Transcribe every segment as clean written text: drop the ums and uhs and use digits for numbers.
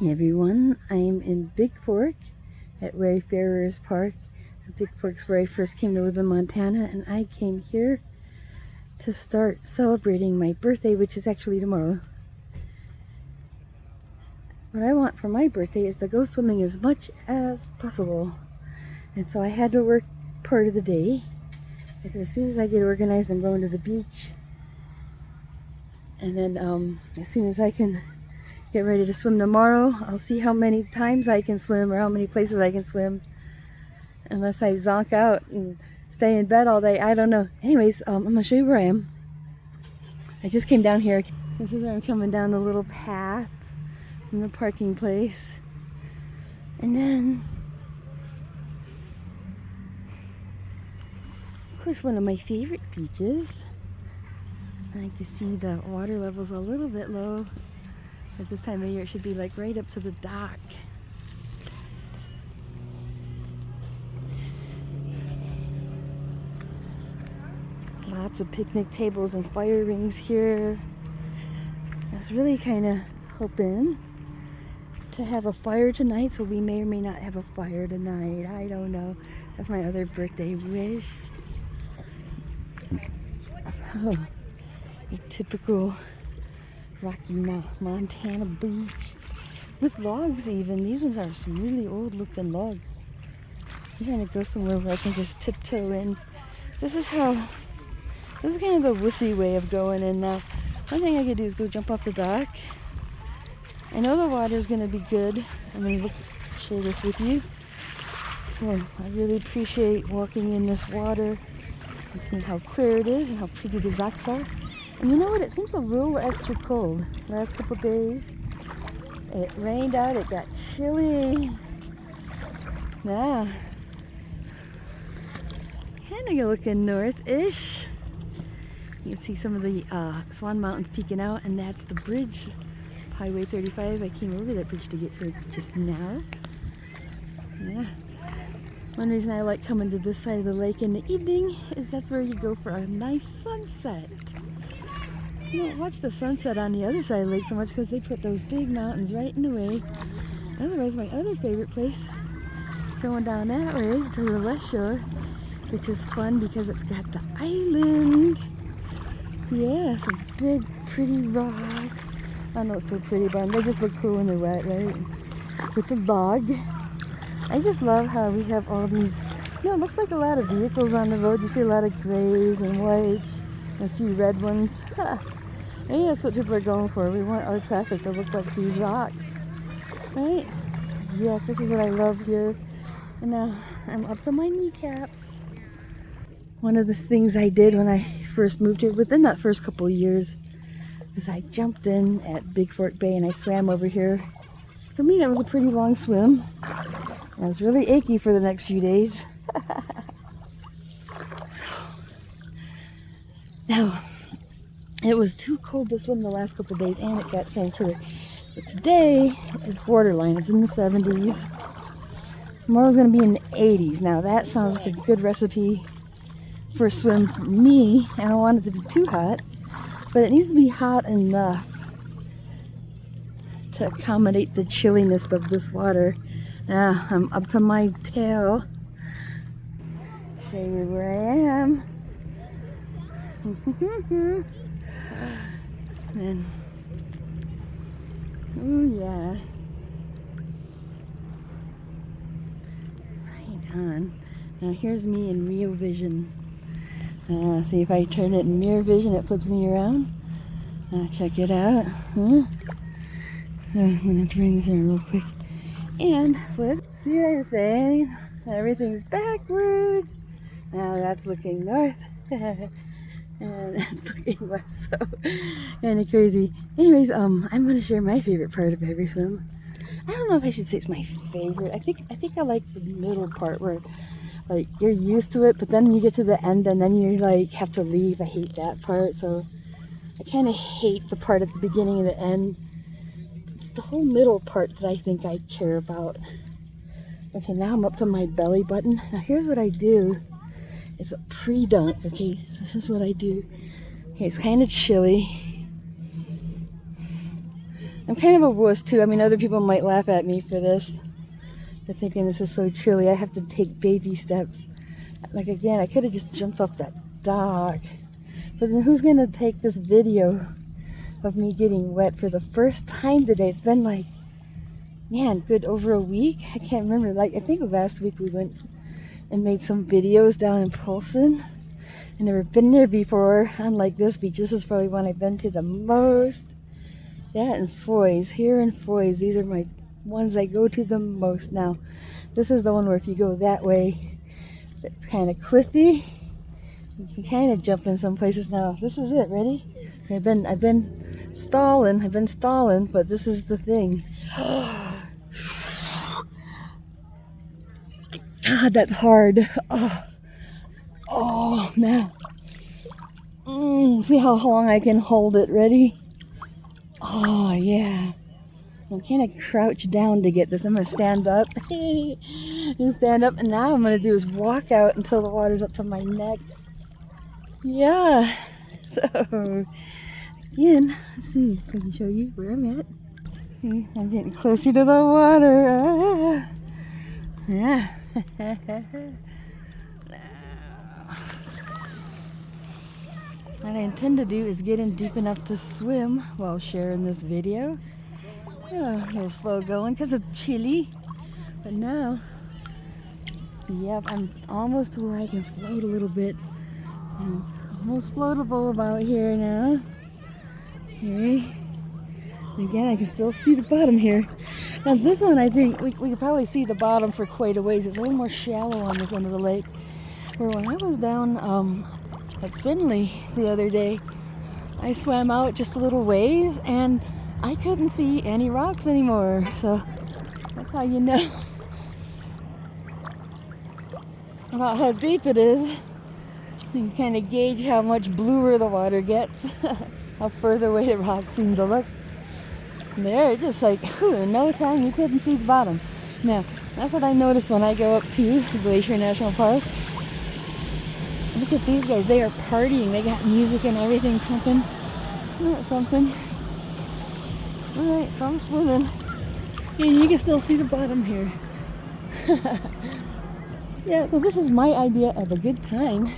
Hey everyone, I'm in Bigfork at Wayfarers Park. Bigfork's where I first came to live in Montana, and I came here to start celebrating my birthday, which is actually tomorrow. What I want for my birthday is to go swimming as much as possible. And so I had to work part of the day. As soon as I get organized, I'm going to the beach. And then as soon as I can get ready to swim tomorrow, I'll see how many times I can swim or how many places I can swim. Unless I zonk out and stay in bed all day, I don't know. Anyways, I'm gonna show you where I am. I just came down here. This is where I'm coming down the little path from the parking place. And then, of course, one of my favorite beaches. I like to see the water levels a little bit low. At this time of year, it should be like right up to the dock. Lots of picnic tables and fire rings here. I was really kind of hoping to have a fire tonight, so we may or may not have a fire tonight. I don't know. That's my other birthday wish. Oh, a typical Rocky Montana beach with logs even. These ones are some really old looking logs. I'm trying to go somewhere where I can just tiptoe in. This is kind of the wussy way of going in now. One thing I could do is go jump off the dock. I know the water's gonna be good. I'm gonna share this with you. So I really appreciate walking in this water and seeing how clear it is and how pretty the rocks are. And you know what? It seems a little extra cold. Last couple days, it rained out. It got chilly. Now, kind of looking north-ish. You can see some of the Swan Mountains peeking out, and that's the bridge, Highway 35. I came over that bridge to get here just now. Yeah. One reason I like coming to this side of the lake in the evening is that's where you go for a nice sunset. You don't watch the sunset on the other side of the lake so much because they put those big mountains right in the way. Otherwise, my other favorite place is going down that way to the west shore, which is fun because it's got the island. Yeah, some big, pretty rocks. I know it's so pretty, but they just look cool when they're wet, right? With the log. I just love how we have all these, it looks like a lot of vehicles on the road. You see a lot of grays and whites and a few red ones. Maybe that's what people are going for. We want our traffic to look like these rocks, right? So yes, this is what I love here. And now I'm up to my kneecaps. One of the things I did when I first moved here, within that first couple of years, is I jumped in at Bigfork Bay and I swam over here. For me, that was a pretty long swim. I was really achy for the next few days. Now, it was too cold to swim the last couple of days, and it got kind of chilly. But today, it's borderline. It's in the 70s. Tomorrow's going to be in the 80s. Now, that sounds like a good recipe for a swim for me. I don't want it to be too hot, but it needs to be hot enough to accommodate the chilliness of this water. Now, I'm up to my tail. Show you where I am. And oh yeah, right on. Now here's me in real vision. See if I turn it in mirror vision, it flips me around. Check it out. I'm gonna bring this in real quick and flip. See what I'm saying? Everything's backwards. Now that's looking north. And that's looking west, so kind of crazy. Anyways, I'm gonna share my favorite part of every swim. I don't know if I should say it's my favorite. I think I like the middle part where like you're used to it, but then you get to the end and then you like have to leave. I hate that part, so I kind of hate the part at the beginning and the end. It's the whole middle part that I think I care about. Okay, now I'm up to my belly button. Now here's what I do. It's a pre-dunk. Okay, so this is what I do. Okay, it's kind of chilly. I'm I'm kind of a wuss too. I mean, other people might laugh at me for this. They're thinking this is so chilly. I have to take baby steps. Like again, I could have just jumped off that dock. But then who's gonna take this video of me getting wet for the first time today? It's been like, man, good over a week. I can't remember. Like I think last week we went and made some videos down in Polson. I've never been there before. Unlike this beach, this is probably one I've been to the most. That and Foy's. Here in Foy's, these are my ones I go to the most now. This is the one where if you go that way, it's kind of cliffy. You can kind of jump in some places now. This is it. Ready? I've been stalling, but this is the thing. God, that's hard. Oh man. See how long I can hold it. Ready? Oh yeah. I'm kind of crouched down to get this. I'm gonna stand up. And stand up, and now I'm gonna do is walk out until the water's up to my neck. Yeah. So again, let's see if I can show you where I'm at. Okay, I'm getting closer to the water. Yeah. What I intend to do is get in deep enough to swim while sharing this video. Oh, a little slow going because it's chilly. But now, yep, I'm almost to where I can float a little bit. I'm almost floatable about here now. Okay. Again, I can still see the bottom here. Now this one, I think we could probably see the bottom for quite a ways. It's a little more shallow on this end of the lake. Where when I was down at Finley the other day, I swam out just a little ways and I couldn't see any rocks anymore. So that's how you know about how deep it is. You can kind of gauge how much bluer the water gets, how further away the rocks seem to look. And there, it's just like, whew, in no time you couldn't see the bottom. Now, that's what I noticed when I go up to Glacier National Park. Look at these guys, they are partying. They got music and everything pumping. Isn't that something? Alright, so I'm swimming. And you can still see the bottom here. Yeah, so this is my idea of a good time.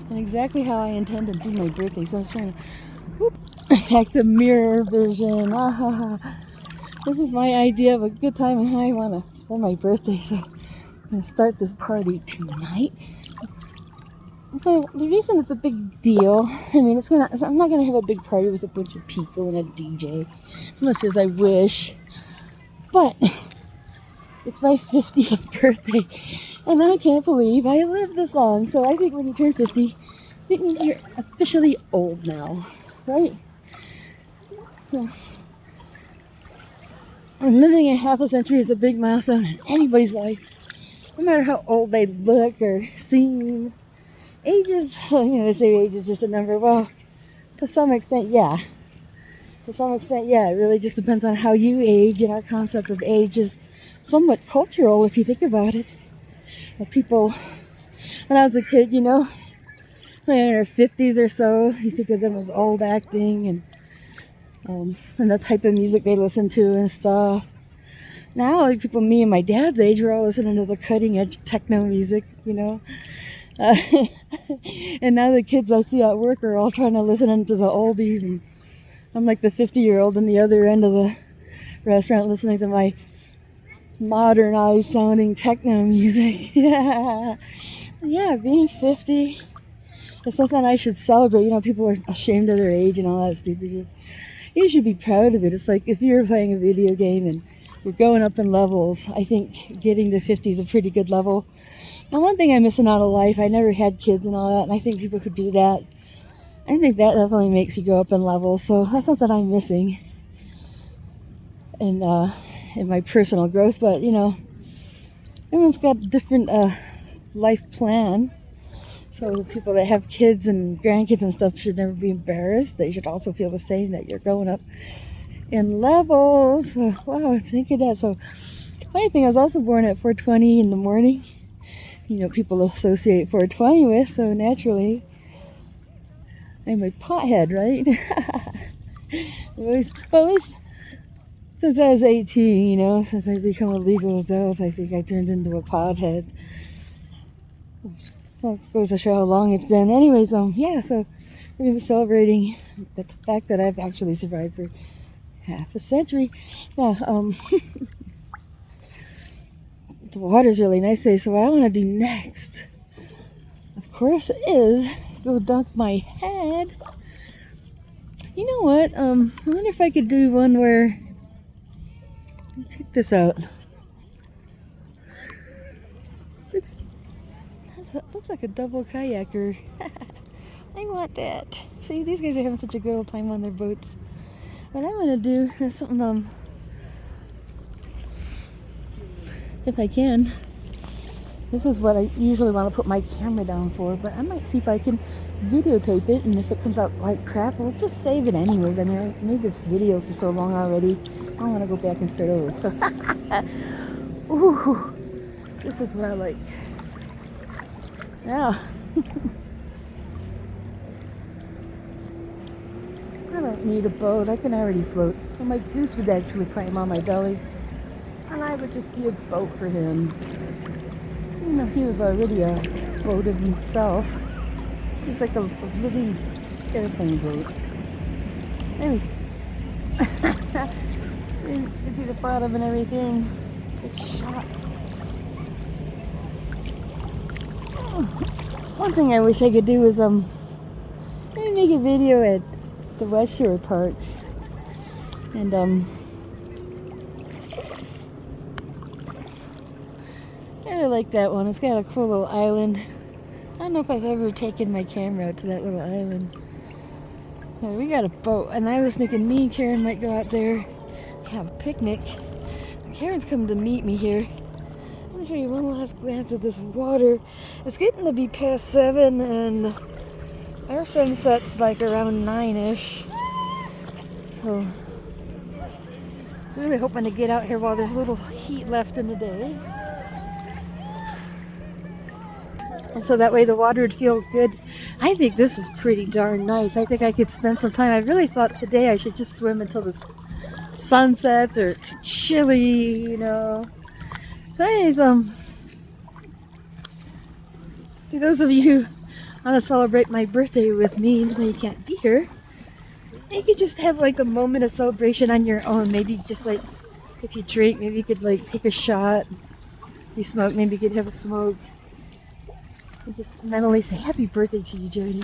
And exactly how I intend to do my birthday. So I was trying to back the mirror vision. This is my idea of a good time and how I want to spend my birthday. So I'm going to start this party tonight. So the reason it's a big deal, I mean, I'm not gonna have a big party with a bunch of people and a DJ, as much as I wish, but it's my 50th birthday, and I can't believe I lived this long. So I think when you turn 50, it means you're officially old now, right? So, and living a half a century is a big milestone in anybody's life, no matter how old they look or seem. Ages, they say age is just a number. Well, to some extent, yeah. To some extent, yeah. It really just depends on how you age, and our concept of age is somewhat cultural if you think about it. People, when I was a kid, when they're in their 50s or so, you think of them as old acting and the type of music they listen to and stuff. Now, like people me and my dad's age, we're all listening to the cutting edge techno music, and now the kids I see at work are all trying to listen to the oldies, and I'm like the 50-year-old in the other end of the restaurant listening to my modernized sounding techno music. Yeah, being 50 is something I should celebrate. People are ashamed of their age and all that stupid shit. You should be proud of it. It's like if you're playing a video game and you're going up in levels, I think getting to 50 is a pretty good level. Now, one thing I'm missing out of life, I never had kids and all that, and I think people could do that. I think that definitely makes you go up in levels, so that's something I'm missing in my personal growth. But, everyone's got a different life plan. So the people that have kids and grandkids and stuff should never be embarrassed. They should also feel the same, that you're going up in levels. So, wow, think of that. So, funny thing, I was also born at 4:20 in the morning. People associate 420 with, so naturally I'm a pothead, right? Well, at least Since I was 18, you know, since I become a legal adult, I think I turned into a pothead. That goes to show how long it's been. Anyways, yeah, so we're gonna be celebrating the fact that I've actually survived for half a century. Now, the water's really nice today, so what I want to do next, of course, is go dunk my head. You know what? I wonder if I could do one where, check this out. That looks like a double kayaker. I want that. See, these guys are having such a good old time on their boats. What I'm gonna do is something, if I can. This is what I usually want to put my camera down for, but I might see if I can videotape it, and if it comes out like crap, I'll just save it anyways. I mean, I made this video for so long already. I don't want to go back and start over. So, ooh, this is what I like. Yeah. I don't need a boat. I can already float. So my goose would actually climb on my belly, and I would just be a boat for him. You know, he was already a boat of himself. He's like a living airplane boat. Anyways, you can see the bottom and everything. Good shot. One thing I wish I could do is maybe make a video at the West Shore Park, and I really like that one. It's got a cool little island. I don't know if I've ever taken my camera out to that little island. Yeah, we got a boat, and I was thinking me and Karen might go out there and have a picnic. Karen's coming to meet me here. I'm going to show you one last glance at this water. It's getting to be past 7, and our sunset's like around 9-ish. So, I was really hoping to get out here while there's a little heat left in the day. And so that way the water would feel good. I think this is pretty darn nice. I think I could spend some time. I really thought today I should just swim until the sun sets, or it's too chilly, you know. So anyways, for those of you who want to celebrate my birthday with me, even though you can't be here, you could just have like a moment of celebration on your own. Maybe just like, if you drink, maybe you could like take a shot. If you smoke, maybe you could have a smoke. And just mentally say happy birthday to you, Jody.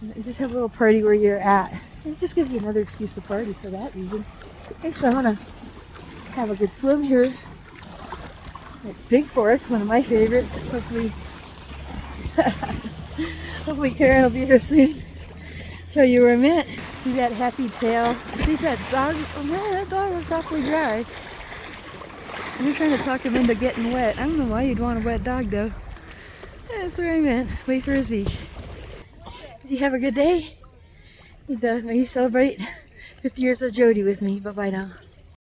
And just have a little party where you're at. It just gives you another excuse to party for that reason. Okay, so I want to have a good swim here at Bigfork, one of my favorites. Hopefully Karen will be here soon. Show you where I'm at. See that happy tail? See that dog? Oh man, that dog looks awfully dry. You're trying to talk him into getting wet. I don't know why you'd want a wet dog though. That's where I'm at. Wait for his beach. Did you have a good day? And, may you celebrate 50 years of Jody with me. Bye-bye now.